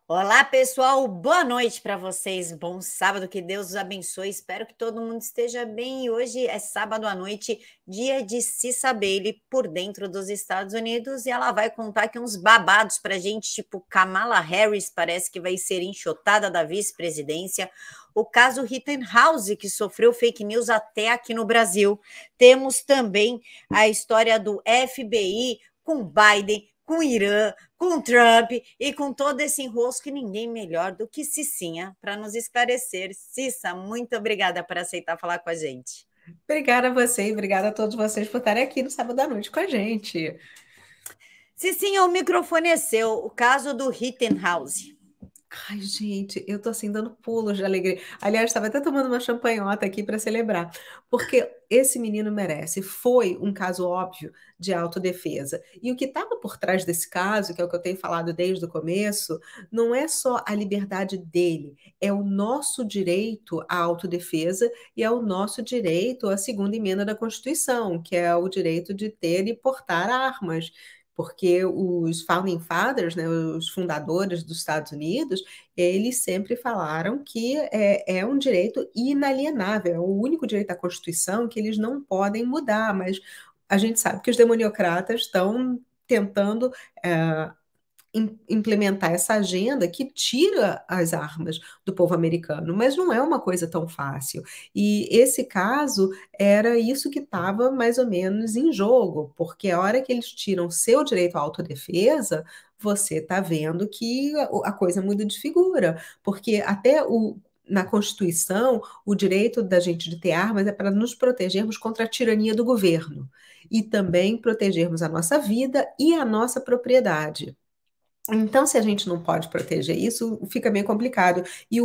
Olá, pessoal. Boa noite para vocês. Bom sábado, que Deus os abençoe. Espero que todo mundo esteja bem. E hoje é sábado à noite, dia de Cissa Bailey por dentro dos Estados Unidos. E ela vai contar aqui uns babados para gente, tipo Kamala Harris, parece que vai ser enxotada da vice-presidência. O caso Rittenhouse, que sofreu fake news até aqui no Brasil. Temos também a história do FBI com Biden, com Irã, com Trump e com todo esse enrosco, ninguém melhor do que Cicinha para nos esclarecer. Cissa, muito obrigada por aceitar falar com a gente. Obrigada a você e obrigada a todos vocês por estarem aqui no sábado à noite com a gente. Cicinha, o microfone é seu. O caso do Rittenhouse. Ai, gente, eu tô assim dando pulos de alegria. Aliás, estava até tomando uma champanhota aqui para celebrar, porque esse menino merece. Foi um caso óbvio de autodefesa. E o que estava por trás desse caso, que é o que eu tenho falado desde o começo, não é só a liberdade dele, é o nosso direito à autodefesa e é o nosso direito à segunda emenda da Constituição, que é o direito de ter e portar armas. Porque os founding fathers, né, os fundadores dos Estados Unidos, eles sempre falaram que é um direito inalienável, é o único direito da Constituição que eles não podem mudar, mas a gente sabe que os demoniocratas estão tentando implementar essa agenda que tira as armas do povo americano, mas não é uma coisa tão fácil. E esse caso era isso que estava mais ou menos em jogo, porque a hora que eles tiram seu direito à autodefesa, você está vendo que a coisa muda de figura, porque até na Constituição, o direito da gente de ter armas é para nos protegermos contra a tirania do governo e também protegermos a nossa vida e a nossa propriedade. Então, se a gente não pode proteger isso, fica meio complicado. E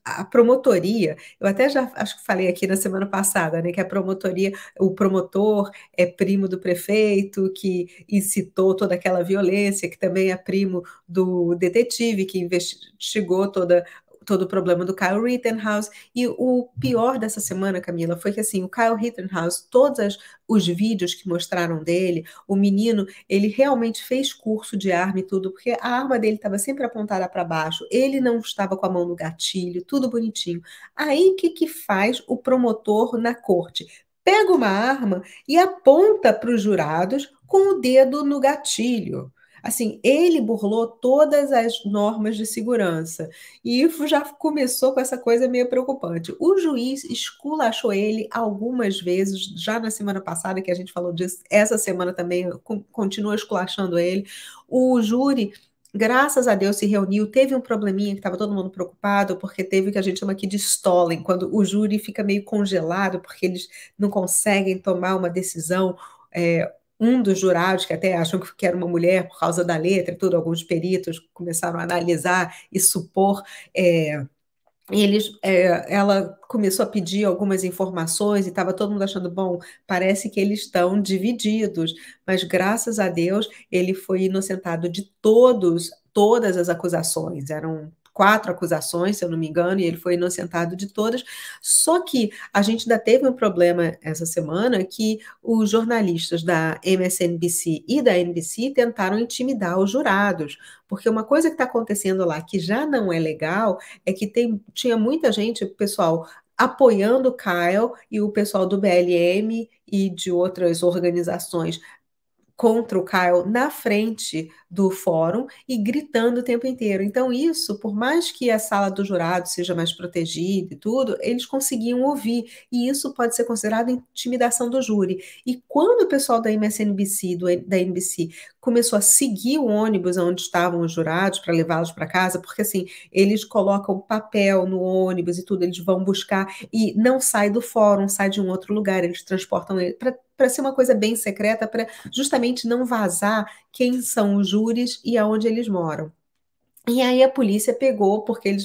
a promotoria, eu até já acho que falei aqui na semana passada, né, que a promotoria, o promotor é primo do prefeito, que incitou toda aquela violência, que também é primo do detetive que investigou todo o problema do Kyle Rittenhouse. E o pior dessa semana, Camila, foi que assim, o Kyle Rittenhouse, os vídeos que mostraram dele, o menino, ele realmente fez curso de arma e tudo, porque a arma dele estava sempre apontada para baixo, ele não estava com a mão no gatilho, tudo bonitinho. Aí, o que que faz o promotor na corte? Pega uma arma e aponta para os jurados com o dedo no gatilho. Assim, ele burlou todas as normas de segurança. E isso já começou com essa coisa meio preocupante. O juiz esculachou ele algumas vezes, já na semana passada que a gente falou disso, essa semana também continua esculachando ele. O júri, graças a Deus, se reuniu, teve um probleminha que estava todo mundo preocupado, porque teve o que a gente chama aqui de stalling, quando o júri fica meio congelado, porque eles não conseguem tomar uma decisão. Um dos jurados, que até acham que era uma mulher por causa da letra e tudo, alguns peritos começaram a analisar e supor. Ela começou a pedir algumas informações e estava todo mundo achando, bom, parece que eles estão divididos, mas graças a Deus ele foi inocentado de todas as acusações. Eram quatro acusações, se eu não me engano, e ele foi inocentado de todas. Só que a gente ainda teve um problema essa semana que os jornalistas da MSNBC e da NBC tentaram intimidar os jurados, porque uma coisa que está acontecendo lá que já não é legal é que tinha muita gente, pessoal, apoiando o Kyle e o pessoal do BLM e de outras organizações contra o Kyle na frente do fórum e gritando o tempo inteiro. Então, isso, por mais que a sala do jurado seja mais protegida e tudo, eles conseguiam ouvir. E isso pode ser considerado intimidação do júri. E quando o pessoal da MSNBC, da NBC, começou a seguir o ônibus onde estavam os jurados para levá-los para casa, porque assim, eles colocam papel no ônibus e tudo, eles vão buscar e não sai do fórum, sai de um outro lugar, eles transportam ele para ser uma coisa bem secreta, para justamente não vazar quem são os júris e aonde eles moram. E aí a polícia pegou, porque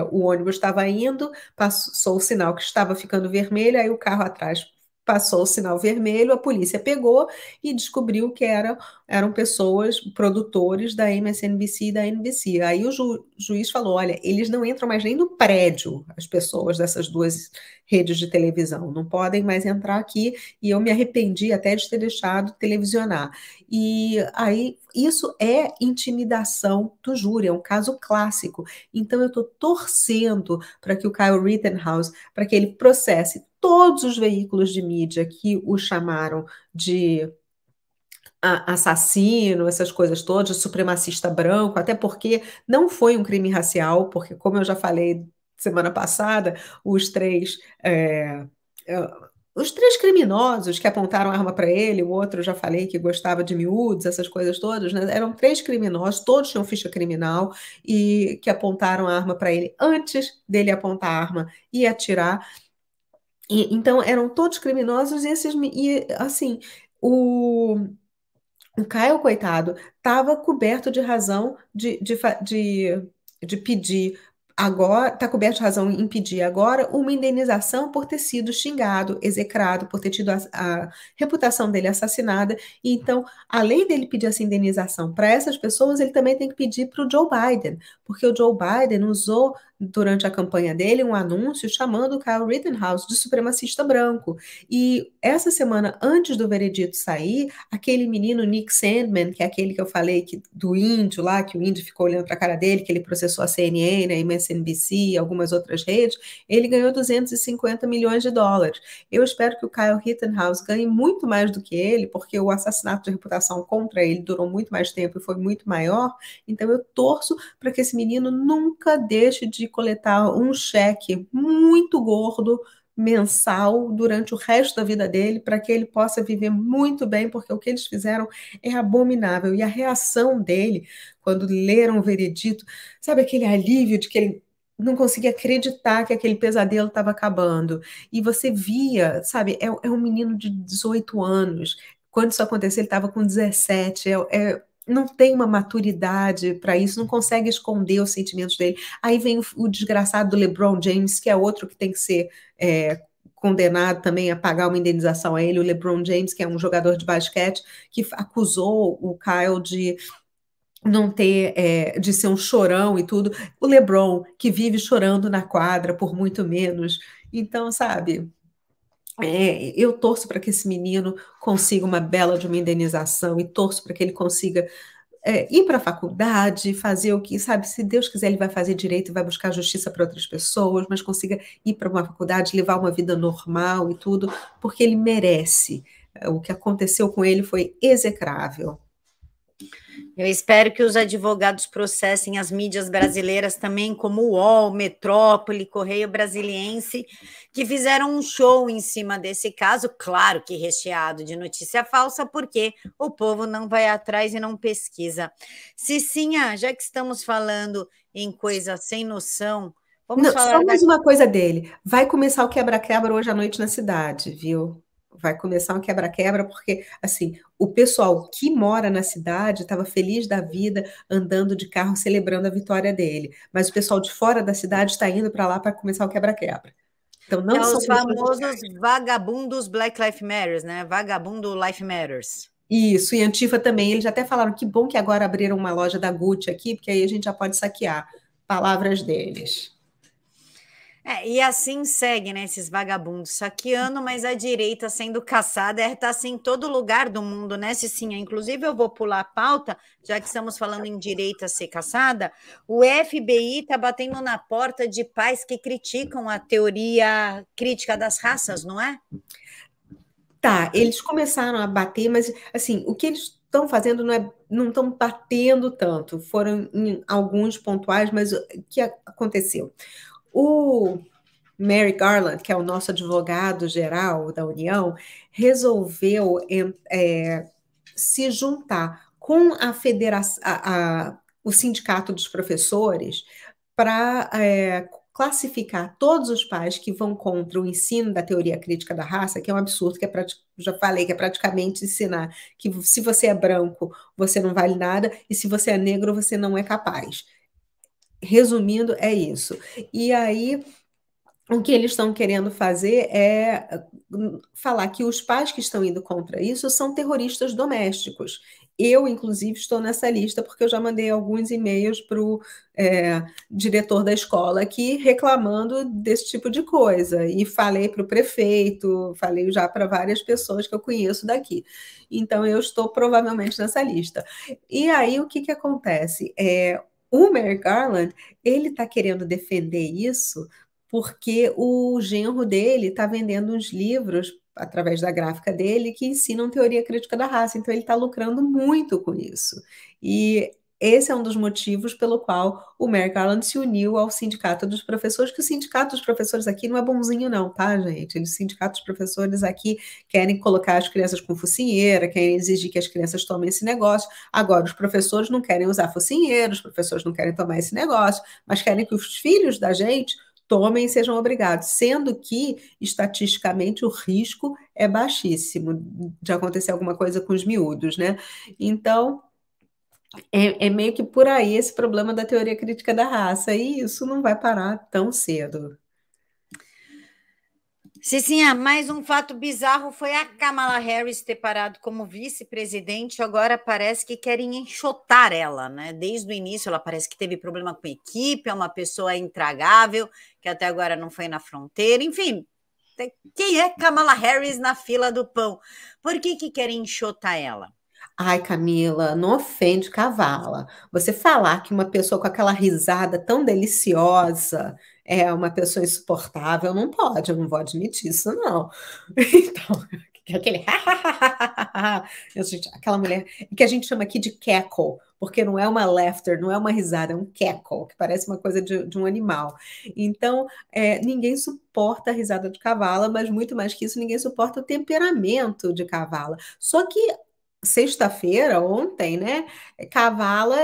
o ônibus estava indo, passou o sinal que estava ficando vermelho, aí o carro atrás passou o sinal vermelho, a polícia pegou e descobriu que eram pessoas, produtores da MSNBC e da NBC. Aí o juiz falou, olha, eles não entram mais nem no prédio, as pessoas dessas duas redes de televisão, não podem mais entrar aqui, e eu me arrependi até de ter deixado televisionar. E aí, isso é intimidação do júri, é um caso clássico. Então, eu estou torcendo para que o Kyle Rittenhouse, para que ele processe todos os veículos de mídia que o chamaram de assassino, essas coisas todas, supremacista branco, até porque não foi um crime racial, porque, como eu já falei semana passada, os três. Os três criminosos que apontaram a arma para ele, o outro eu já falei que gostava de miúdos, essas coisas todas, né? Eram três criminosos, todos tinham ficha criminal e que apontaram a arma para ele antes dele apontar a arma e atirar. Então eram todos criminosos e esses e assim o o Caio, coitado, estava coberto de razão de pedir agora, está coberto de razão em pedir agora uma indenização por ter sido xingado, execrado, por ter tido a reputação dele assassinada. E então, além dele pedir essa indenização para essas pessoas, ele também tem que pedir para o Joe Biden, porque o Joe Biden usou durante a campanha dele um anúncio chamando o Kyle Rittenhouse de supremacista branco. E essa semana, antes do veredito sair, aquele menino Nick Sandman, que é aquele que eu falei do índio lá, que o índio ficou olhando para a cara dele, que ele processou a CNN, a MSNBC e algumas outras redes, ele ganhou 250 milhões de dólares. Eu espero que o Kyle Rittenhouse ganhe muito mais do que ele, porque o assassinato de reputação contra ele durou muito mais tempo e foi muito maior. Então eu torço para que esse menino nunca deixe de coletar um cheque muito gordo mensal durante o resto da vida dele, para que ele possa viver muito bem, porque o que eles fizeram é abominável. E a reação dele, quando leram o veredito, sabe aquele alívio de que ele não conseguia acreditar que aquele pesadelo estava acabando. E você via, sabe, é um menino de 18 anos. Quando isso aconteceu, ele estava com 17. Não tem uma maturidade para isso, não consegue esconder os sentimentos dele. Aí vem o desgraçado do LeBron James, que é outro que tem que ser condenado também a pagar uma indenização a ele, o LeBron James, que é um jogador de basquete, que acusou o Kyle de não ter, de ser um chorão e tudo. O LeBron, que vive chorando na quadra por muito menos. Então, sabe, eu torço para que esse menino consiga uma bela de uma indenização e torço para que ele consiga ir para a faculdade, fazer o que, sabe, se Deus quiser, ele vai fazer direito e vai buscar justiça para outras pessoas, mas consiga ir para uma faculdade, levar uma vida normal e tudo, porque ele merece. O que aconteceu com ele foi execrável. Eu espero que os advogados processem as mídias brasileiras também, como o UOL, Metrópole, Correio Brasiliense, que fizeram um show em cima desse caso, claro que recheado de notícia falsa, porque o povo não vai atrás e não pesquisa. Cicinha, já que estamos falando em coisa sem noção, vamos Não, só falar da... mais uma coisa dele. Vai começar o quebra-quebra hoje à noite na cidade, viu? Vai começar um quebra-quebra, porque, assim, o pessoal que mora na cidade estava feliz da vida, andando de carro, celebrando a vitória dele. Mas o pessoal de fora da cidade está indo para lá para começar o quebra-quebra. Então, Que não é são os pessoas. famosos vagabundos Black Lives Matters, né? Vagabundo Life Matters. Isso, e Antifa também. Eles até falaram que bom que agora abriram uma loja da Gucci aqui, porque aí a gente já pode saquear. Palavras deles. E assim segue, né, esses vagabundos saqueando, mas a direita sendo caçada, está assim em todo lugar do mundo, né, Cicinha? Inclusive, eu vou pular a pauta, já que estamos falando em direita ser caçada, o FBI está batendo na porta de pais que criticam a teoria crítica das raças, não é? Tá, eles começaram a bater, mas assim, o que eles estão fazendo não estão batendo tanto. Foram em alguns pontuais, mas o que aconteceu? O Merrick Garland, que é o nosso advogado geral da União, resolveu se juntar com a federação, o sindicato dos professores para classificar todos os pais que vão contra o ensino da teoria crítica da raça, que é um absurdo, que já falei, que é praticamente ensinar que se você é branco, você não vale nada, e se você é negro, você não é capaz. Resumindo, é isso. E aí, o que eles estão querendo fazer é falar que os pais que estão indo contra isso são terroristas domésticos. Eu, inclusive, estou nessa lista porque eu já mandei alguns e-mails para o diretor da escola aqui reclamando desse tipo de coisa. E falei para o prefeito, falei já para várias pessoas que eu conheço daqui. Então, eu estou provavelmente nessa lista. E aí, o que que acontece? O Merrick Garland, ele está querendo defender isso porque o genro dele está vendendo uns livros através da gráfica dele que ensinam teoria crítica da raça. Então ele está lucrando muito com isso. E esse é um dos motivos pelo qual o Merrick Garland se uniu ao Sindicato dos Professores, que o Sindicato dos Professores aqui não é bonzinho não, tá, gente? O Sindicato dos Professores aqui querem colocar as crianças com focinheira, querem exigir que as crianças tomem esse negócio. Agora, os professores não querem usar focinheira, os professores não querem tomar esse negócio, mas querem que os filhos da gente tomem e sejam obrigados, sendo que, estatisticamente, o risco é baixíssimo de acontecer alguma coisa com os miúdos, né? Então, é meio que por aí esse problema da teoria crítica da raça, e isso não vai parar tão cedo. Cicinha, mais um fato bizarro foi a Kamala Harris ter parado como vice-presidente. Agora parece que querem enxotar ela, né? Desde o início, ela parece que teve problema com a equipe, é uma pessoa intragável, que até agora não foi na fronteira. Enfim, quem é Kamala Harris na fila do pão? Por que que querem enxotar ela? Ai, Camila, não ofende cavala. Você falar que uma pessoa com aquela risada tão deliciosa é uma pessoa insuportável, não pode, eu não vou admitir isso, não. Então, aquele gente, aquela mulher que a gente chama aqui de cackle, porque não é uma laughter, não é uma risada, é um cackle, que parece uma coisa de um animal. Então, ninguém suporta a risada de cavala, mas muito mais que isso, ninguém suporta o temperamento de cavala. Só que sexta-feira, ontem, né? Kavala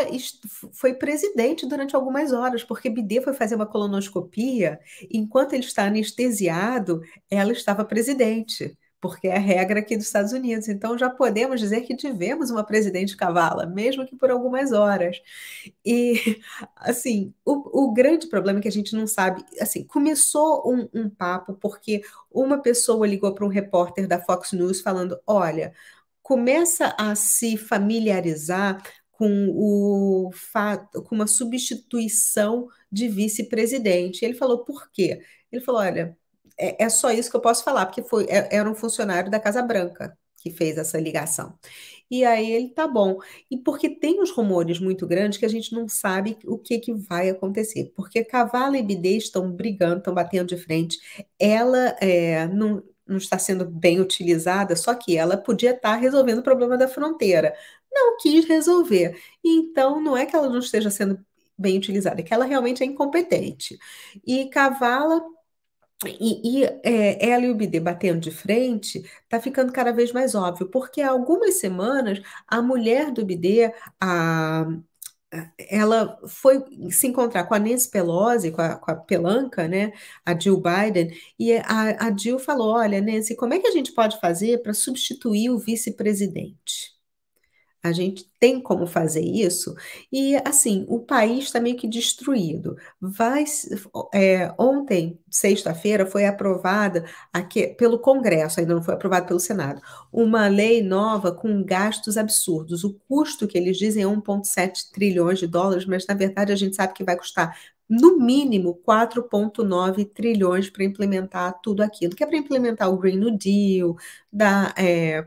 foi presidente durante algumas horas, porque Bidê foi fazer uma colonoscopia, e enquanto ele está anestesiado, ela estava presidente, porque é a regra aqui dos Estados Unidos. Então já podemos dizer que tivemos uma presidente Kavala, mesmo que por algumas horas. E assim, o grande problema é que a gente não sabe, assim, começou um papo porque uma pessoa ligou para um repórter da Fox News falando, olha, começa a se familiarizar com o fato, com uma substituição de vice-presidente. Ele falou, por quê? Ele falou, olha, é só isso que eu posso falar, porque era um funcionário da Casa Branca que fez essa ligação. E aí ele tá bom. E porque tem uns rumores muito grandes que a gente não sabe o que que vai acontecer. Porque Kavala e Bidê estão brigando, estão batendo de frente. Ela não está sendo bem utilizada, só que ela podia estar resolvendo o problema da fronteira. Não quis resolver. Então, não é que ela não esteja sendo bem utilizada, é que ela realmente é incompetente. E Kavala ela e o Bidê batendo de frente, está ficando cada vez mais óbvio, porque há algumas semanas a mulher do Bidê, ela foi se encontrar com a Nancy Pelosi, com a pelanca, né, a Jill Biden, e a Jill falou: Olha, Nancy, como é que a gente pode fazer para substituir o vice-presidente? A gente tem como fazer isso? E, assim, o país está meio que destruído. Ontem, sexta-feira, foi aprovada aqui, pelo Congresso, ainda não foi aprovada pelo Senado, uma lei nova com gastos absurdos. O custo que eles dizem é 1,7 trilhões de dólares, mas, na verdade, a gente sabe que vai custar no mínimo 4,9 trilhões para implementar tudo aquilo, que é para implementar o Green New Deal, dar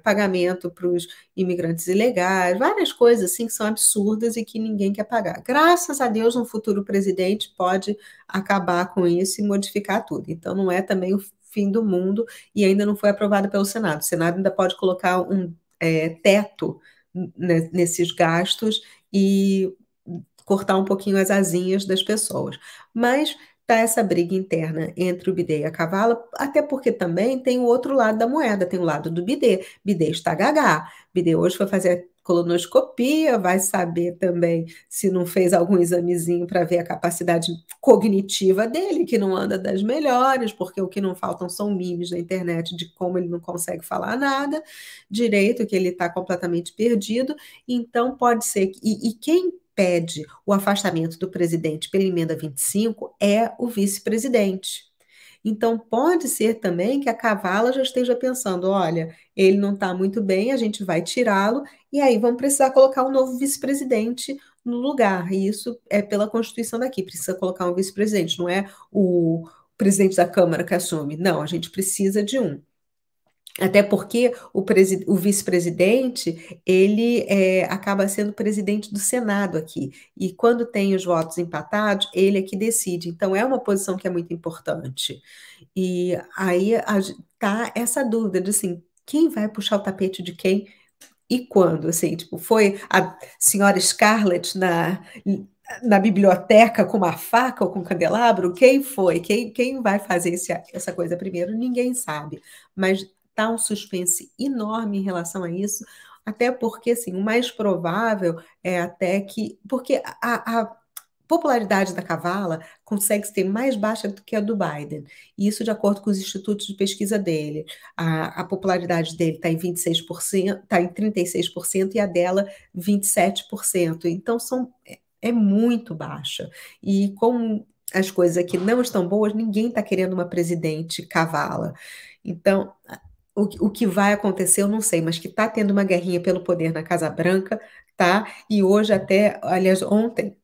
pagamento para os imigrantes ilegais, várias coisas assim que são absurdas e que ninguém quer pagar. Graças a Deus, um futuro presidente pode acabar com isso e modificar tudo. Então, não é também o fim do mundo e ainda não foi aprovado pelo Senado. O Senado ainda pode colocar um teto nesses gastos e cortar um pouquinho as asinhas das pessoas. Mas tá essa briga interna entre o Bidê e a Kavala, até porque também tem o outro lado da moeda, tem o lado do Bidê. Bidê está gaga. Bidê hoje foi fazer colonoscopia, vai saber também se não fez algum examezinho para ver a capacidade cognitiva dele, que não anda das melhores, porque o que não faltam são memes na internet de como ele não consegue falar nada direito, que ele está completamente perdido. Então pode ser e quem pede o afastamento do presidente pela emenda 25 é o vice-presidente. Então, pode ser também que a Kavala já esteja pensando: olha, ele não está muito bem, a gente vai tirá-lo, e aí vamos precisar colocar um novo vice-presidente no lugar. E isso é pela Constituição daqui, precisa colocar um vice-presidente, não é o presidente da Câmara que assume. Não, a gente precisa de um. Até porque o vice-presidente, ele acaba sendo presidente do Senado aqui. E quando tem os votos empatados, ele é que decide. Então, é uma posição que é muito importante. E aí tá essa dúvida de assim, quem vai puxar o tapete de quem e quando? Assim, tipo, foi a senhora Scarlett na biblioteca com uma faca ou com um candelabro? Quem foi? Quem vai fazer essa coisa primeiro? Ninguém sabe. Mas tá um suspense enorme em relação a isso, até porque, assim, o mais provável é até que... Porque a popularidade da Kavala consegue ser mais baixa do que a do Biden. E isso de acordo com os institutos de pesquisa dele. A popularidade dele está em 26%, está em 36% e a dela 27%. Então é muito baixa. E como as coisas aqui não estão boas, ninguém está querendo uma presidente Kavala. Então, o que vai acontecer, eu não sei, mas que está tendo uma guerrinha pelo poder na Casa Branca, tá? E hoje até, aliás, ontem,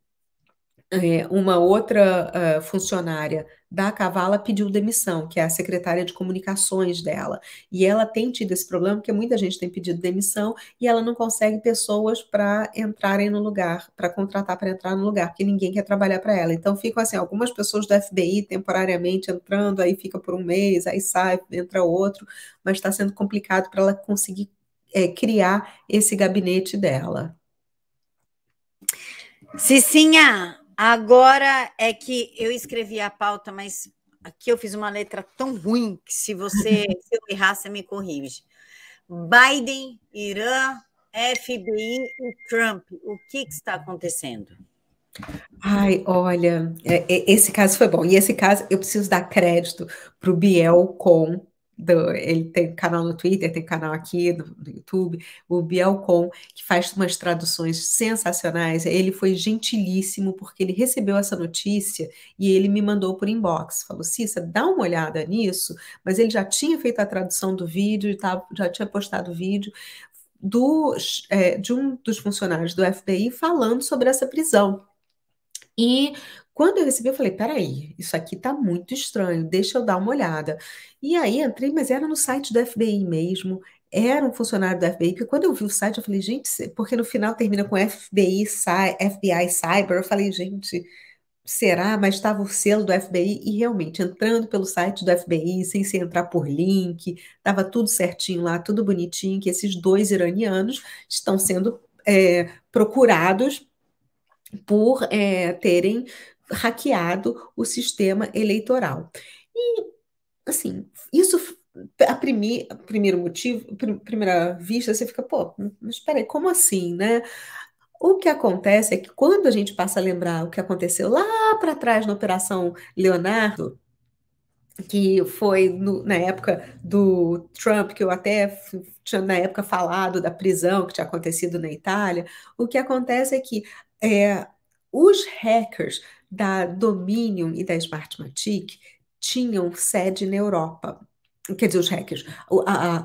uma outra funcionária da Kavala pediu demissão, que é a secretária de comunicações dela. E ela tem tido esse problema, porque muita gente tem pedido demissão e ela não consegue pessoas para entrarem no lugar, para contratar para entrar no lugar, porque ninguém quer trabalhar para ela. Então ficam assim, algumas pessoas do FBI temporariamente entrando, aí fica por um mês, aí sai, entra outro, mas está sendo complicado para ela conseguir criar esse gabinete dela. Cicinha, agora é que eu escrevi a pauta, mas aqui eu fiz uma letra tão ruim que se eu errar, você me corrige. Biden, Irã, FBI e Trump. O que está acontecendo? Ai, olha, esse caso foi bom. E esse caso, eu preciso dar crédito para o Biel Com. Ele tem canal no Twitter, tem canal aqui no YouTube, o Biel Com, que faz umas traduções sensacionais. Ele foi gentilíssimo, porque ele recebeu essa notícia e ele me mandou por inbox. Falou: Cissa, dá uma olhada nisso. Mas ele já tinha feito a tradução do vídeo, já tinha postado o vídeo de um dos funcionários do FBI falando sobre essa prisão. E quando eu recebi, eu falei: peraí, isso aqui tá muito estranho, deixa eu dar uma olhada. E aí entrei, mas era no site do FBI mesmo, era um funcionário do FBI, porque quando eu vi o site, eu falei: gente, porque no final termina com FBI Cyber, eu falei: gente, será? Mas estava o selo do FBI, e realmente, entrando pelo site do FBI, sem se entrar por link, estava tudo certinho lá, tudo bonitinho, que esses dois iranianos estão sendo procurados por terem hackeado o sistema eleitoral. E, assim, isso, primeiro motivo, primeira vista, você fica: pô, mas espera aí, como assim, né? O que acontece é que quando a gente passa a lembrar o que aconteceu lá para trás na Operação Leonardo, que foi na época do Trump, que eu até tinha na época falado da prisão que tinha acontecido na Itália, o que acontece é que é, os hackers da Dominion e da Smartmatic tinham sede na Europa. Quer dizer, os hackers,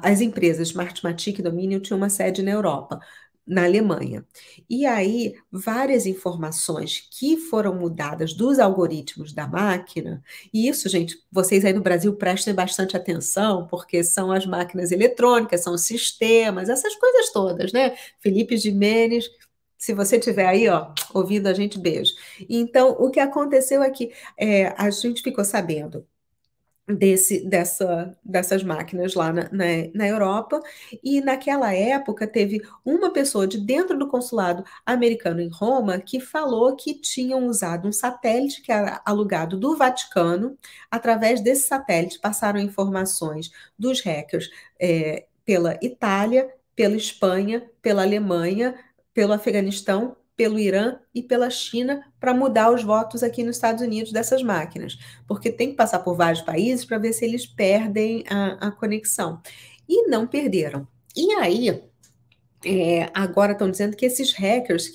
as empresas Smartmatic e Dominion tinham uma sede na Europa, na Alemanha. E aí, várias informações que foram mudadas dos algoritmos da máquina, e isso, gente, vocês aí no Brasil prestem bastante atenção, porque são as máquinas eletrônicas, são os sistemas, essas coisas todas, né? Felipe Jimenez, se você estiver aí, ó, ouvindo a gente, beijo. Então, o que aconteceu é que a gente ficou sabendo dessas máquinas lá na Europa, e naquela época teve uma pessoa de dentro do consulado americano em Roma que falou que tinham usado um satélite que era alugado do Vaticano. Através desse satélite passaram informações dos hackers pela Itália, pela Espanha, pela Alemanha, pelo Afeganistão, pelo Irã e pela China, para mudar os votos aqui nos Estados Unidos dessas máquinas, porque tem que passar por vários países para ver se eles perdem a conexão. E não perderam. E aí, agora estão dizendo que esses hackers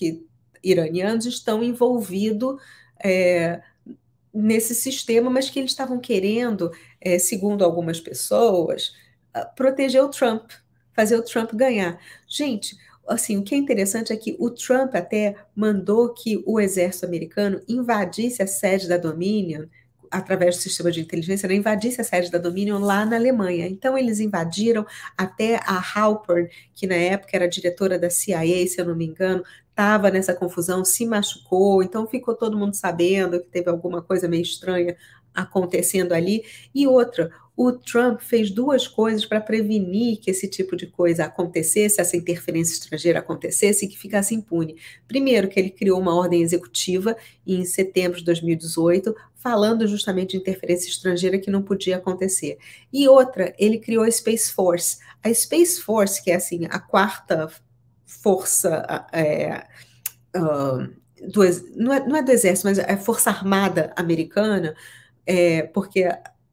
iranianos estão envolvidos, nesse sistema, mas que eles estavam querendo, segundo algumas pessoas, proteger o Trump, fazer o Trump ganhar. Gente, assim, o que é interessante é que o Trump até mandou que o exército americano invadisse a sede da Dominion, através do sistema de inteligência, né, invadisse a sede da Dominion lá na Alemanha. Então, eles invadiram até a Halpern, que na época era diretora da CIA, se eu não me engano, estava nessa confusão, se machucou, então ficou todo mundo sabendo que teve alguma coisa meio estranha acontecendo ali. E outra, o Trump fez duas coisas para prevenir que esse tipo de coisa acontecesse, essa interferência estrangeira acontecesse e que ficasse impune. Primeiro, que ele criou uma ordem executiva em setembro de 2018, falando justamente de interferência estrangeira que não podia acontecer. E outra, ele criou a Space Force. A Space Force, que é assim, a quarta força não é do exército, mas é Força Armada Americana, porque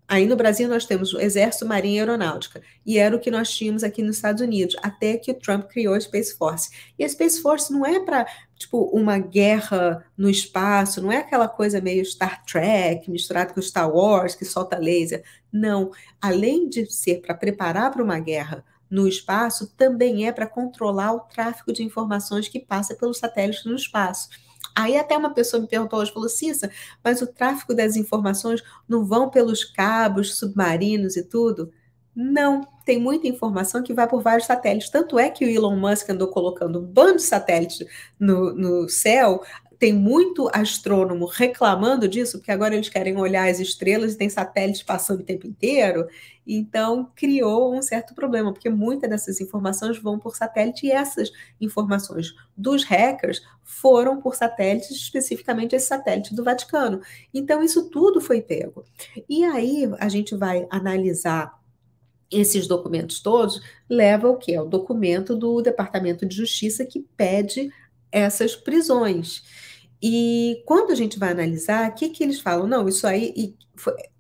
aí no Brasil nós temos o Exército, Marinha e Aeronáutica, e era o que nós tínhamos aqui nos Estados Unidos, até que o Trump criou a Space Force. E a Space Force não é para, tipo, uma guerra no espaço, não é aquela coisa meio Star Trek, misturado com Star Wars, que solta laser. Não. Além de ser para preparar para uma guerra no espaço, também é para controlar o tráfego de informações que passa pelos satélites no espaço. Aí até uma pessoa me perguntou hoje, falou, Cissa, mas o tráfego das informações não vão pelos cabos submarinos e tudo? Não, tem muita informação que vai por vários satélites. Tanto é que o Elon Musk andou colocando um bando de satélites no céu. Tem muito astrônomo reclamando disso, porque agora eles querem olhar as estrelas e tem satélites passando o tempo inteiro. Então, criou um certo problema, porque muitas dessas informações vão por satélite e essas informações dos hackers foram por satélites, especificamente esse satélite do Vaticano. Então, isso tudo foi pego. E aí, a gente vai analisar esses documentos todos, leva o quê? É o documento do Departamento de Justiça que pede essas prisões. E quando a gente vai analisar, o que, que eles falam? Não, isso aí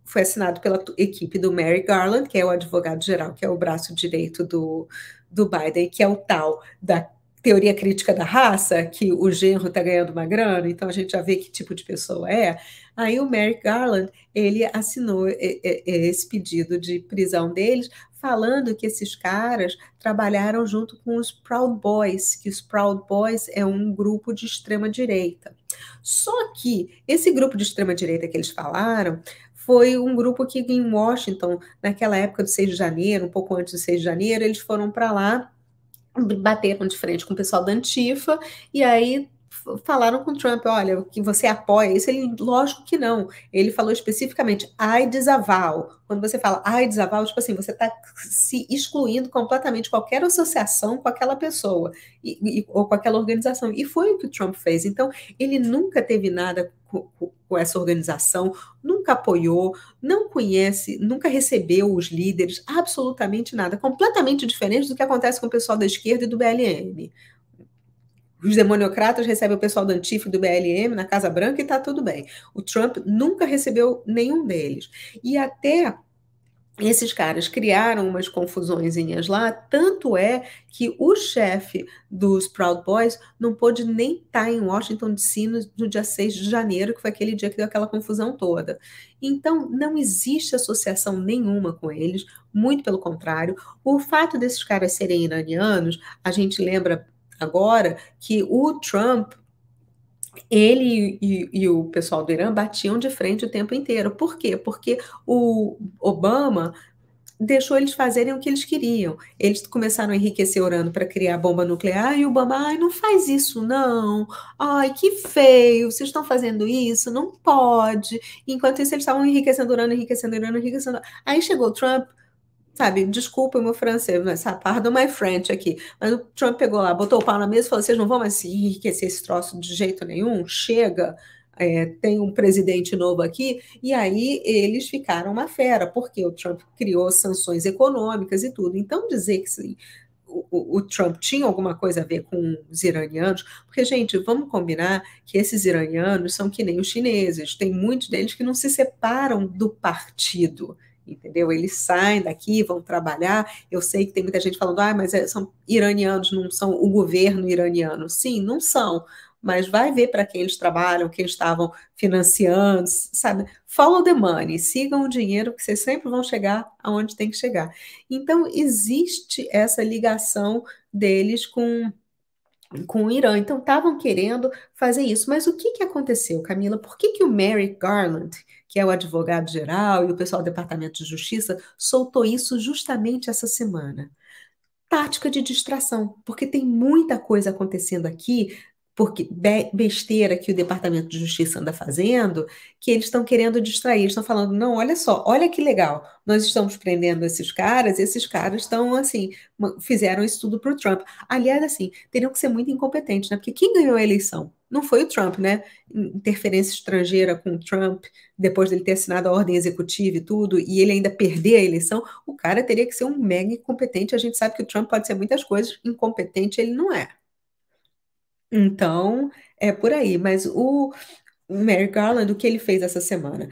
foi assinado pela equipe do Merrick Garland, que é o advogado-geral, que é o braço direito do Biden, que é o tal da teoria crítica da raça, que o genro está ganhando uma grana, então a gente já vê que tipo de pessoa é. Aí o Merrick Garland, ele assinou esse pedido de prisão deles, falando que esses caras trabalharam junto com os Proud Boys, que os Proud Boys é um grupo de extrema-direita. Só que esse grupo de extrema-direita que eles falaram foi um grupo que em Washington, naquela época do 6 de janeiro, um pouco antes do 6 de janeiro, eles foram para lá, bateram de frente com o pessoal da Antifa, e aí falaram com o Trump, olha, que você apoia isso? Ele, lógico que não. Ele falou especificamente, I disavow. Quando você fala I disavow, tipo assim, você está se excluindo completamente qualquer associação com aquela pessoa ou com aquela organização. E foi o que o Trump fez. Então, ele nunca teve nada com essa organização, nunca apoiou, não conhece, nunca recebeu os líderes, absolutamente nada. Completamente diferente do que acontece com o pessoal da esquerda e do BLM. Os democratas recebem o pessoal do Antifa e do BLM na Casa Branca e está tudo bem. O Trump nunca recebeu nenhum deles. E até esses caras criaram umas confusõezinhas lá, tanto é que o chefe dos Proud Boys não pôde nem estar em Washington, D.C. no dia 6 de janeiro, que foi aquele dia que deu aquela confusão toda. Então, não existe associação nenhuma com eles, muito pelo contrário. O fato desses caras serem iranianos, a gente lembra agora que o Trump, ele e o pessoal do Irã batiam de frente o tempo inteiro. Por quê? Porque o Obama deixou eles fazerem o que eles queriam. Eles começaram a enriquecer urânio para criar bomba nuclear e o Obama, ai, não faz isso não. Ai, que feio, vocês estão fazendo isso, não pode. Enquanto isso, eles estavam enriquecendo urânio, enriquecendo urânio, enriquecendo. Aí chegou o Trump, sabe, desculpa o meu francês, mas pardon my French aqui. Mas o Trump pegou lá, botou o pau na mesa e falou: vocês não vão mais enriquecer esse troço de jeito nenhum, chega. Tem um presidente novo aqui, e aí eles ficaram uma fera, porque o Trump criou sanções econômicas e tudo. Então, dizer que sim, o Trump tinha alguma coisa a ver com os iranianos, porque, gente, vamos combinar que esses iranianos são que nem os chineses, tem muitos deles que não se separam do partido. Entendeu? Eles saem daqui, vão trabalhar. Eu sei que tem muita gente falando, mas são iranianos, não são o governo iraniano. Sim, não são, mas vai ver para quem eles trabalham, quem eles estavam financiando, sabe? Follow the money, sigam o dinheiro, que vocês sempre vão chegar aonde tem que chegar. Então, existe essa ligação deles com o Irã. Então, estavam querendo fazer isso. Mas o que que aconteceu, Camila? Por que que o Merrick Garland, que é o advogado-geral e o pessoal do Departamento de Justiça, soltou isso justamente essa semana? Tática de distração, porque tem muita coisa acontecendo aqui, porque besteira que o Departamento de Justiça anda fazendo, que eles estão querendo distrair, eles estão falando, não, olha só, olha que legal, nós estamos prendendo esses caras estão assim, fizeram isso tudo para o Trump. Aliás, assim, teriam que ser muito incompetentes, né? Porque quem ganhou a eleição? Não foi o Trump, né? Interferência estrangeira com o Trump, depois dele ter assinado a ordem executiva e tudo, e ele ainda perder a eleição, o cara teria que ser um mega incompetente. A gente sabe que o Trump pode ser muitas coisas, incompetente ele não é. Então, é por aí. Mas o Merrick Garland, o que ele fez essa semana?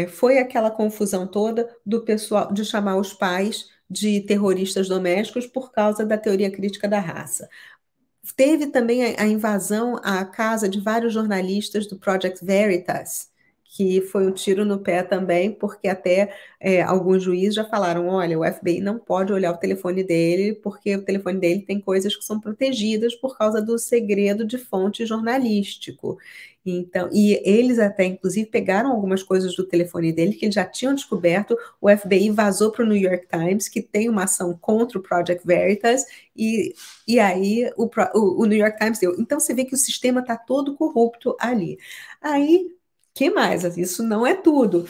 Foi aquela confusão toda do pessoal de chamar os pais de terroristas domésticos por causa da teoria crítica da raça. Teve também a invasão à casa de vários jornalistas do Project Veritas, que foi um tiro no pé também, porque até alguns juízes já falaram: olha, o FBI não pode olhar o telefone dele, porque o telefone dele tem coisas que são protegidas por causa do segredo de fonte jornalístico. Então, e eles até, inclusive, pegaram algumas coisas do telefone dele que eles já tinham descoberto. O FBI vazou para o New York Times, que tem uma ação contra o Project Veritas, e aí o New York Times deu. Então você vê que o sistema está todo corrupto ali. Aí, que mais? Isso não é tudo.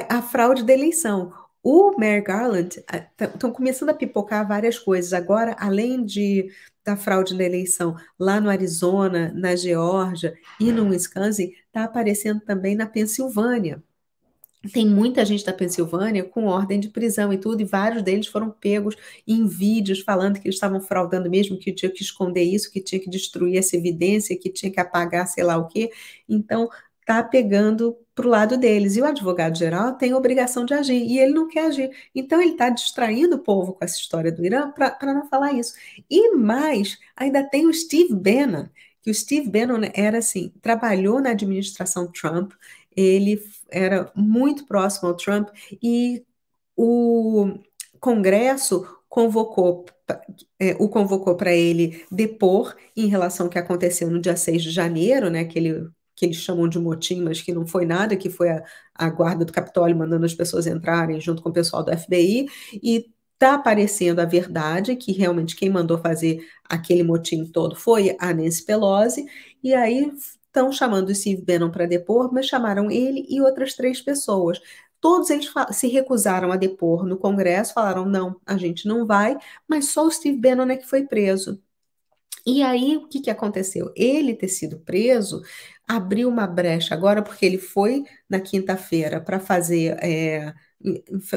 A fraude da eleição. O Merrick Garland estão começando a pipocar várias coisas. Agora, além da fraude da eleição lá no Arizona, na Geórgia e no Wisconsin, está aparecendo também na Pensilvânia. Tem muita gente da Pensilvânia com ordem de prisão e tudo, e vários deles foram pegos em vídeos falando que eles estavam fraudando mesmo, que tinha que esconder isso, que tinha que destruir essa evidência, que tinha que apagar sei lá o quê. Então, tá pegando para o lado deles. E o advogado-geral tem a obrigação de agir, e ele não quer agir. Então, ele está distraindo o povo com essa história do Irã para não falar isso. E mais, ainda tem o Steve Bannon, que o Steve Bannon era assim, trabalhou na administração Trump, ele era muito próximo ao Trump e o Congresso o convocou para ele depor em relação ao que aconteceu no dia 6 de janeiro, né, que eles chamam de motim, mas que não foi nada, que foi a guarda do Capitólio mandando as pessoas entrarem junto com o pessoal do FBI, e está aparecendo a verdade, que realmente quem mandou fazer aquele motim todo foi a Nancy Pelosi, e aí estão chamando o Steve Bannon para depor, mas chamaram ele e outras 3 pessoas. Todos eles se recusaram a depor no Congresso, falaram: não, a gente não vai, mas só o Steve Bannon é que foi preso. E aí, o que que aconteceu? Ele ter sido preso abriu uma brecha agora, porque ele foi na quinta-feira para fazer,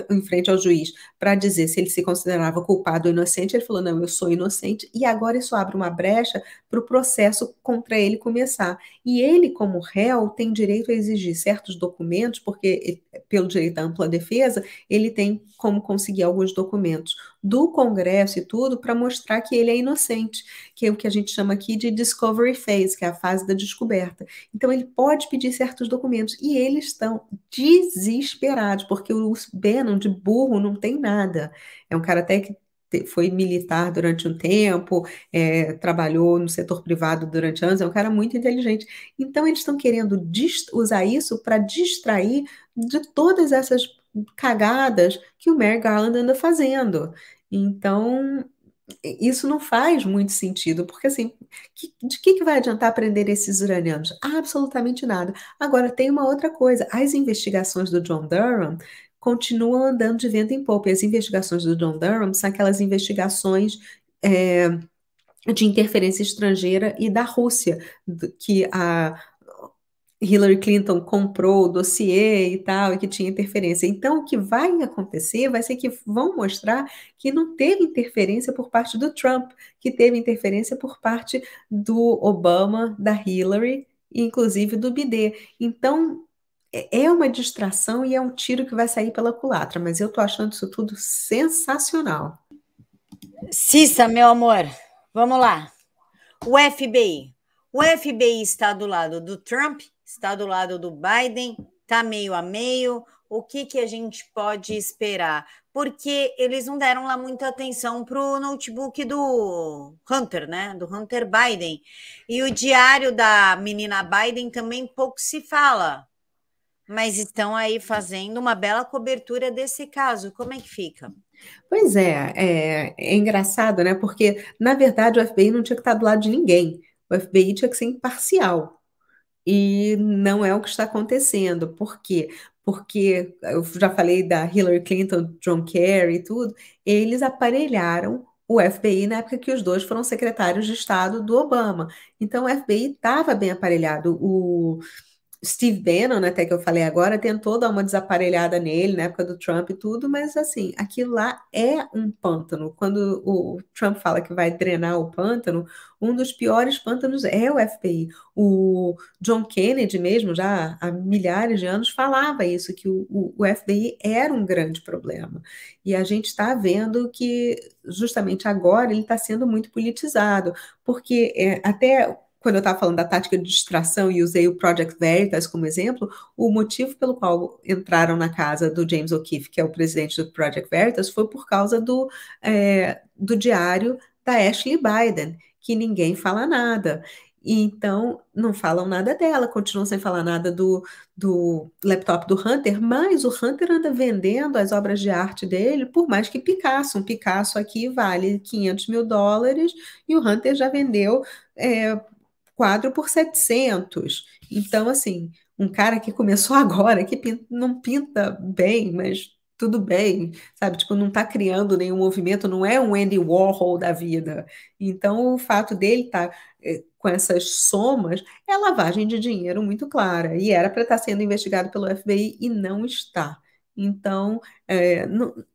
em frente ao juiz, para dizer se ele se considerava culpado ou inocente. Ele falou: não, eu sou inocente. E agora isso abre uma brecha para o processo contra ele começar. E ele, como réu, tem direito a exigir certos documentos, porque, pelo direito à ampla defesa, ele tem como conseguir alguns documentos do Congresso e tudo para mostrar que ele é inocente, que é o que a gente chama aqui de discovery phase, que é a fase da descoberta. Então ele pode pedir certos documentos e eles estão desesperados, porque o Bannon de burro não tem nada. É um cara até que foi militar durante um tempo, trabalhou no setor privado durante anos, é um cara muito inteligente. Então eles estão querendo usar isso para distrair de todas essas cagadas que o Merrick Garland anda fazendo. Então, isso não faz muito sentido, porque assim, de que vai adiantar prender esses iranianos? Absolutamente nada. Agora, tem uma outra coisa: as investigações do John Durham continuam andando de vento em popa. E as investigações do John Durham são aquelas investigações de interferência estrangeira e da Rússia, que a Hillary Clinton comprou o dossiê e tal, e que tinha interferência. Então, o que vai acontecer vai ser que vão mostrar que não teve interferência por parte do Trump, que teve interferência por parte do Obama, da Hillary, e inclusive do Biden. Então, é uma distração e é um tiro que vai sair pela culatra, mas eu tô achando isso tudo sensacional. Cissa, meu amor, vamos lá. O FBI. O FBI está do lado do Trump, está do lado do Biden, está meio a meio. O que, que a gente pode esperar? Porque eles não deram lá muita atenção para o notebook do Hunter, né? Do Hunter Biden. E o diário da menina Biden também pouco se fala. Mas estão aí fazendo uma bela cobertura desse caso. Como é que fica? Pois é engraçado, né? Porque, na verdade, o FBI não tinha que estar do lado de ninguém. O FBI tinha que ser imparcial. E não é o que está acontecendo. Por quê? Porque eu já falei da Hillary Clinton, John Kerry e tudo, eles aparelharam o FBI na época que os dois foram secretários de Estado do Obama. Então, o FBI estava bem aparelhado. O Steve Bannon, até que eu falei agora, tentou dar uma desaparelhada nele na época do Trump e tudo, mas assim, aquilo lá é um pântano. Quando o Trump fala que vai drenar o pântano, um dos piores pântanos é o FBI. O John Kennedy mesmo, já há milhares de anos, falava isso, que o FBI era um grande problema. E a gente está vendo que justamente agora ele está sendo muito politizado, porque até quando eu estava falando da tática de distração e usei o Project Veritas como exemplo, o motivo pelo qual entraram na casa do James O'Keefe, que é o presidente do Project Veritas, foi por causa do diário da Ashley Biden, que ninguém fala nada. E então, não falam nada dela, continuam sem falar nada do laptop do Hunter, mas o Hunter anda vendendo as obras de arte dele por mais que Picasso. Um Picasso aqui vale US$ 500 mil e o Hunter já vendeu é, quadro por 700. Então, assim, um cara que começou agora, que não pinta bem, mas tudo bem, sabe? Tipo, não está criando nenhum movimento, não é um Andy Warhol da vida. Então, o fato dele estar com essas somas é lavagem de dinheiro muito clara. E era para estar sendo investigado pelo FBI e não está. Então,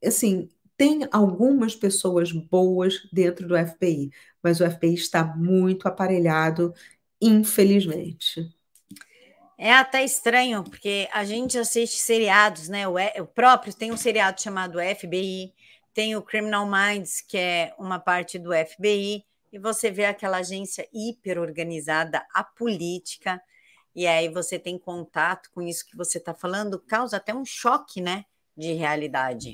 assim, tem algumas pessoas boas dentro do FBI, mas o FBI está muito aparelhado, infelizmente. É até estranho, porque a gente assiste seriados, né? O próprio tem um seriado chamado FBI, tem o Criminal Minds, que é uma parte do FBI, e você vê aquela agência hiper organizada, a política, e aí você tem contato com isso que você está falando, causa até um choque, né? De realidade.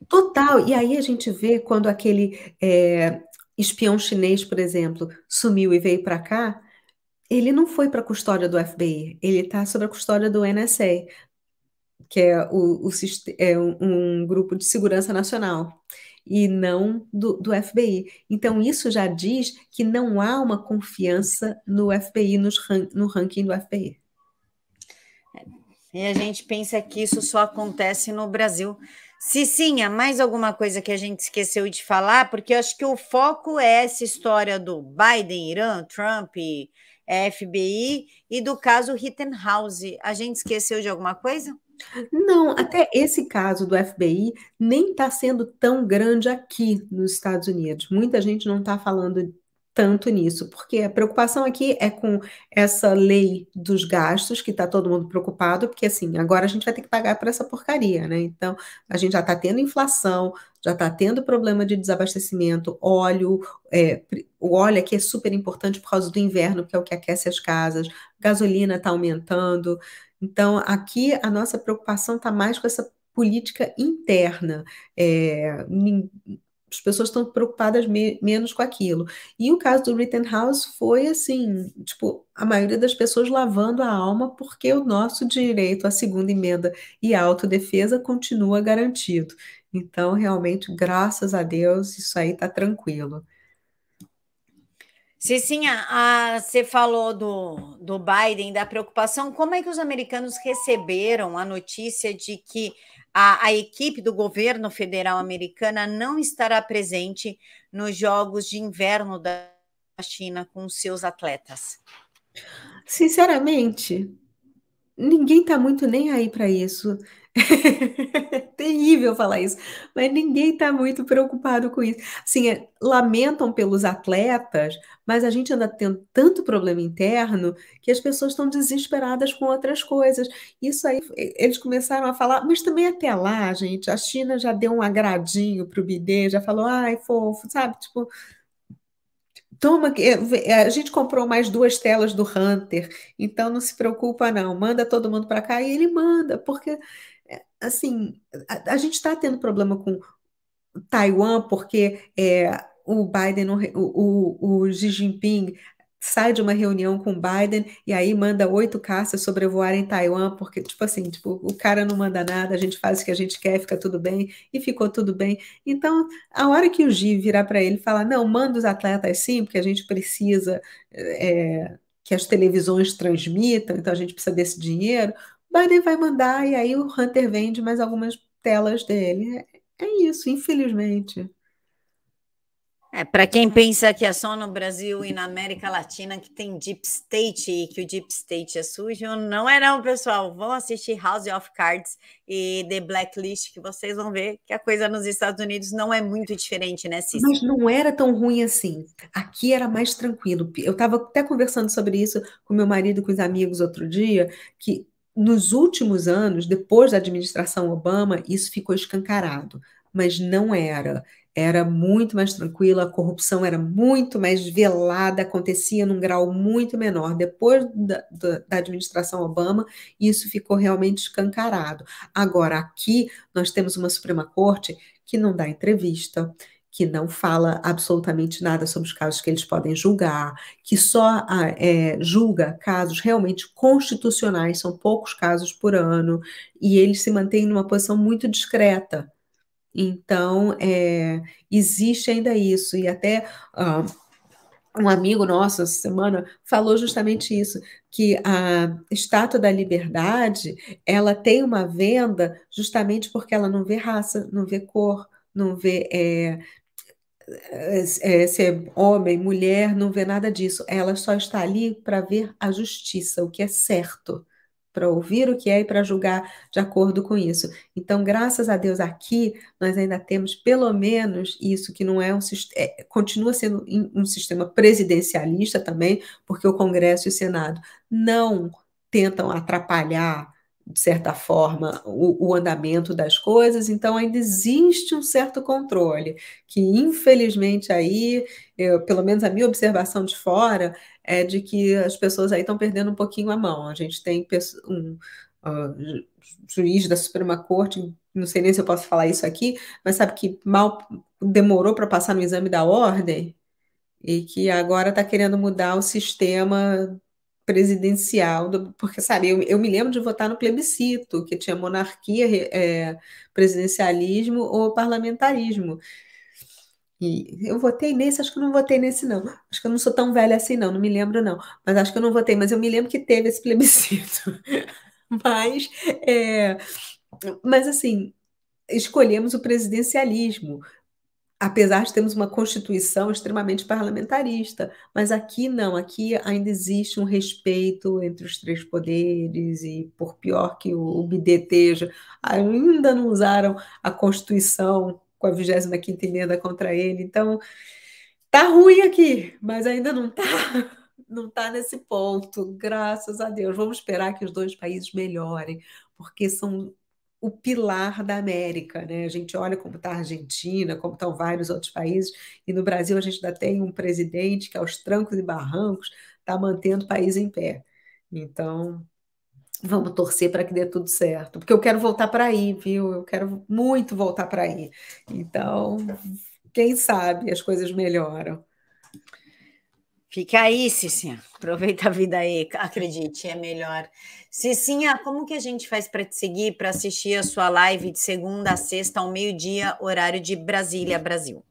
Total. E aí a gente vê quando aquele espião chinês, por exemplo, sumiu e veio para cá, ele não foi para a custódia do FBI, ele está sob a custódia do NSA, que é um grupo de segurança nacional, e não do FBI. Então, isso já diz que não há uma confiança no FBI, no ranking do FBI. E a gente pensa que isso só acontece no Brasil. Cicinha, mais alguma coisa que a gente esqueceu de falar? Porque eu acho que o foco é essa história do Biden, Irã, Trump, FBI e do caso Rittenhouse. A gente esqueceu de alguma coisa? Não, até esse caso do FBI nem está sendo tão grande aqui nos Estados Unidos. Muita gente não está falando tanto nisso, porque a preocupação aqui é com essa lei dos gastos, que está todo mundo preocupado, porque assim, agora a gente vai ter que pagar por essa porcaria, né? Então, a gente já está tendo inflação, já está tendo problema de desabastecimento, óleo, o óleo aqui é super importante por causa do inverno, que é o que aquece as casas, gasolina está aumentando. Então, aqui a nossa preocupação está mais com essa política interna. As pessoas estão preocupadas menos com aquilo. E o caso do Rittenhouse foi assim, tipo, a maioria das pessoas lavando a alma porque o nosso direito à segunda emenda e à autodefesa continua garantido. Então, realmente, graças a Deus, isso aí está tranquilo. Cicinha, você falou do Biden, da preocupação. Como é que os americanos receberam a notícia de que a equipe do governo federal americana não estará presente nos Jogos de Inverno da China com seus atletas? Sinceramente, ninguém está muito nem aí para isso. É terrível falar isso, mas ninguém está muito preocupado com isso. Assim, lamentam pelos atletas, mas a gente anda tendo tanto problema interno que as pessoas estão desesperadas com outras coisas. Isso aí, eles começaram a falar, mas também até lá, gente, a China já deu um agradinho para o bidê, já falou, ai, fofo, sabe? Tipo, Toma, a gente comprou mais 2 telas do Hunter, então não se preocupa, não. Manda todo mundo para cá e ele manda, porque assim, a gente está tendo problema com Taiwan, porque o Biden, o Xi Jinping sai de uma reunião com o Biden e aí manda 8 caças sobrevoarem Taiwan, porque, tipo assim, tipo, o cara não manda nada, a gente faz o que a gente quer, fica tudo bem, e ficou tudo bem. Então, a hora que o Xi virar para ele e falar, não, manda os atletas sim, porque a gente precisa que as televisões transmitam, então a gente precisa desse dinheiro, o Biden vai mandar e aí o Hunter vende mais algumas telas dele. É isso, infelizmente. Para quem pensa que é só no Brasil e na América Latina que tem Deep State e que o Deep State é sujo, não é não, pessoal. Vão assistir House of Cards e The Blacklist, que vocês vão ver que a coisa nos Estados Unidos não é muito diferente, né, Cícero? Mas não era tão ruim assim. Aqui era mais tranquilo. Eu estava até conversando sobre isso com meu marido e com os amigos outro dia, que nos últimos anos, depois da administração Obama, isso ficou escancarado. Mas não era. Era muito mais tranquilo, a corrupção era muito mais velada, acontecia num grau muito menor. Depois da administração Obama, isso ficou realmente escancarado. Agora, aqui, nós temos uma Suprema Corte que não dá entrevista, que não fala absolutamente nada sobre os casos que eles podem julgar, que só julga casos realmente constitucionais, são poucos casos por ano, e eles se mantêm numa posição muito discreta. Então, existe ainda isso, e até um amigo nosso essa semana falou justamente isso, que a Estátua da Liberdade, ela tem uma venda justamente porque ela não vê raça, não vê cor, não vê se é homem, mulher, não vê nada disso. Ela só está ali para ver a justiça, o que é certo, para ouvir o que é e para julgar de acordo com isso. Então, graças a Deus, aqui nós ainda temos pelo menos isso, que não é um sistema, continua sendo um sistema presidencialista também, porque o Congresso e o Senado não tentam atrapalhar de certa forma, o andamento das coisas, então ainda existe um certo controle que infelizmente aí, pelo menos a minha observação de fora, é de que as pessoas aí estão perdendo um pouquinho a mão. A gente tem um juiz da Suprema Corte, não sei nem se eu posso falar isso aqui, mas sabe que mal demorou para passar no exame da ordem e que agora está querendo mudar o sistema presidencial, porque, sabe, eu me lembro de votar no plebiscito, que tinha monarquia, presidencialismo ou parlamentarismo. E eu votei nesse, acho que eu não votei nesse, não. Acho que eu não sou tão velha assim, não, não me lembro, não. Mas acho que eu não votei, mas eu me lembro que teve esse plebiscito. Mas, é, mas assim, escolhemos o presidencialismo, apesar de termos uma Constituição extremamente parlamentarista, mas aqui não, aqui ainda existe um respeito entre os três poderes, e por pior que o BD esteja, ainda não usaram a Constituição com a 25ª emenda contra ele, então tá ruim aqui, mas ainda não tá, não tá nesse ponto, graças a Deus. Vamos esperar que os dois países melhorem, porque são o pilar da América, né? A gente olha como está a Argentina, como estão vários outros países, e no Brasil a gente ainda tem um presidente que, aos trancos e barrancos, está mantendo o país em pé. Então, vamos torcer para que dê tudo certo, porque eu quero voltar para aí, viu? Eu quero muito voltar para aí. Então, quem sabe as coisas melhoram. Fica aí, Cicinha. Aproveita a vida aí, acredite, é melhor. Cicinha, como que a gente faz para te seguir, para assistir a sua live de segunda a sexta ao meio-dia, horário de Brasília, Brasil?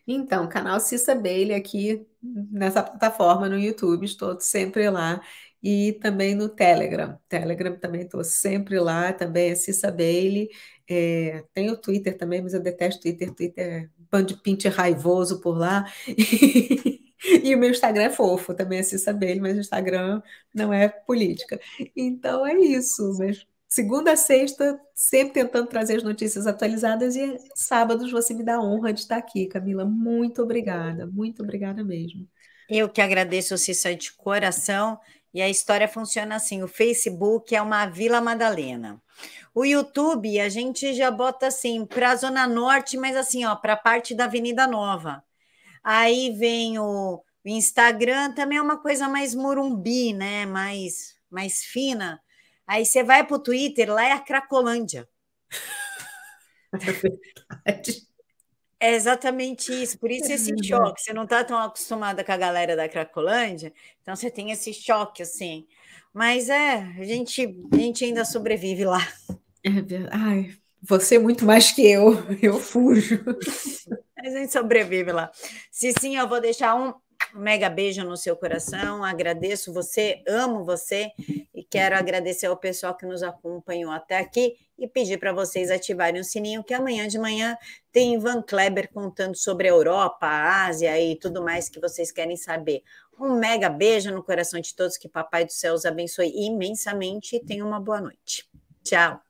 Então, canal Cissa Bailey aqui nessa plataforma no YouTube, estou sempre lá. E também no Telegram. Telegram também estou sempre lá, também é Cissa Bailey. Tem o Twitter também, mas eu detesto Twitter. Twitter é um bando de pinte raivoso por lá. E o meu Instagram é fofo, também é Cissa Bailey, mas o Instagram não é política. Então é isso. Mas segunda a sexta, sempre tentando trazer as notícias atualizadas, e sábados você me dá a honra de estar aqui, Camila. Muito obrigada mesmo. Eu que agradeço, Cissa, de coração. E a história funciona assim: o Facebook é uma Vila Madalena. O YouTube a gente já bota assim para a Zona Norte, mas assim, ó, para a parte da Avenida Nova. Aí vem o O Instagram também é uma coisa mais morumbi, né? Mais fina. Aí você vai para o Twitter, lá é a Cracolândia. É verdade. É exatamente isso, por É isso esse verdade. choque. Você não está tão acostumada com a galera da Cracolândia, então você tem esse choque, assim. Mas a gente ainda sobrevive lá. É verdade. Ai, você é muito mais que eu fujo. Mas a gente sobrevive lá. Sim, eu vou deixar um mega beijo no seu coração. Agradeço você, amo você e quero agradecer ao pessoal que nos acompanhou até aqui e pedir para vocês ativarem o sininho, que amanhã de manhã tem Ivan Kleber contando sobre a Europa, a Ásia e tudo mais que vocês querem saber. Um mega beijo no coração de todos, que Papai do Céu os abençoe imensamente e tenha uma boa noite. Tchau.